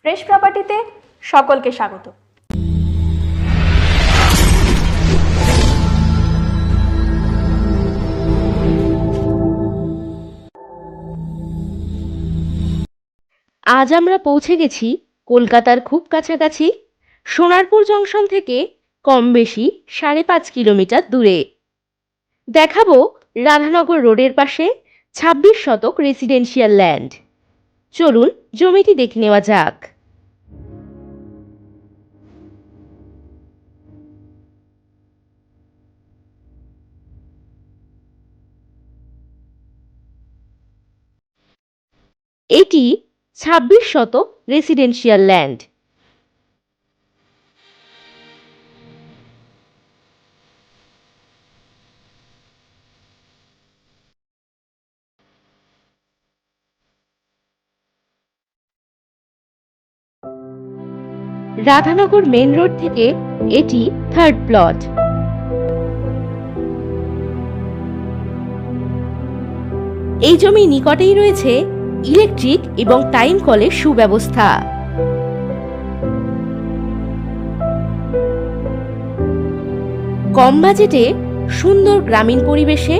Fresh প্রপার্টিতে সকলকে স্বাগত। আজ আমরা পৌঁছে গেছি কলকাতার খুব কাছাকাছি সোনারপুর জংশন থেকে কম বেশি 5.5 কিলোমিটার দূরে। দেখাবো রাধানগর রোডের পাশে 26 শতক রেসিডেন্সিয়াল ল্যান্ড। চলুন জমিটি দেখে নেওয়া যাক। এটি 26 শতক residential land. Radhanagar main road থেকে এটি 3rd প্লট। এই জমি নিকটেই রয়েছে ইলেকট্রিক এবং টাইম কলের সুব্যবস্থা। কম বাজেটে সুন্দর গ্রামীণ পরিবেশে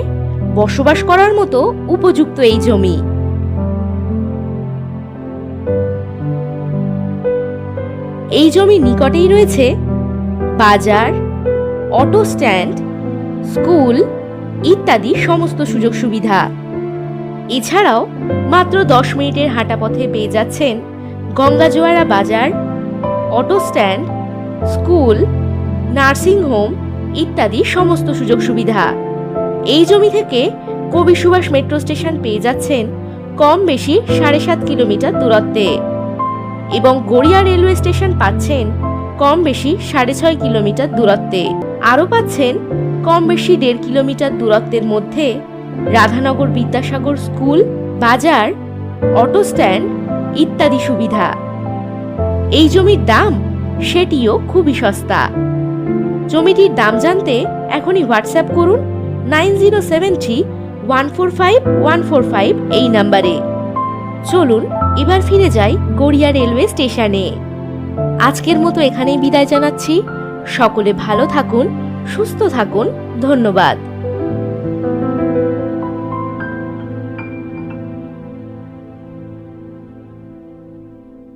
বসবাস করার মতো উপযুক্ত এই জমি। এই জমি নিকটেই রয়েছে বাজার, অটো স্ট্যান্ড, স্কুল ইত্যাদি সমস্ত সুযোগ সুবিধা। এছাড়াও মাত্র 10 মিনিটের হাঁটা পথে পেয়ে যাচ্ছেন গঙ্গাজোয়ারা বাজার, auto stand, school, nursing home ইত্যাদি সমস্ত সুযোগ সুবিধা। এই জমি থেকে কবি সুভাষ মেট্রো স্টেশন পেয়ে যাচ্ছেন কম বেশি 7.5 কিলোমিটার দূরত্বে এবং গড়িয়া রেলওয়ে স্টেশন পাচ্ছেন কম বেশি 6.5 কিলোমিটার দূরত্বে। আরও পাচ্ছেন কম বেশি 1.5 কিলোমিটার দূরত্বের মধ্যে রাধানগর বিদ্যাসাগর স্কুল, বাজার, অটো স্ট্যান্ড ইত্যাদি সুবিধা। এই জমির দাম সেটিও খুবই সস্তা। জমিটির দাম জানতে এখনই হোয়াটসঅ্যাপ করুন 9073145145 এই নাম্বারে। চলুন এবার ফিরে যাই গড়িয়া রেলওয়ে স্টেশনে। আজকের মতো এখানেই বিদায় জানাচ্ছি। সকলে ভালো থাকুন, সুস্থ থাকুন। ধন্যবাদ।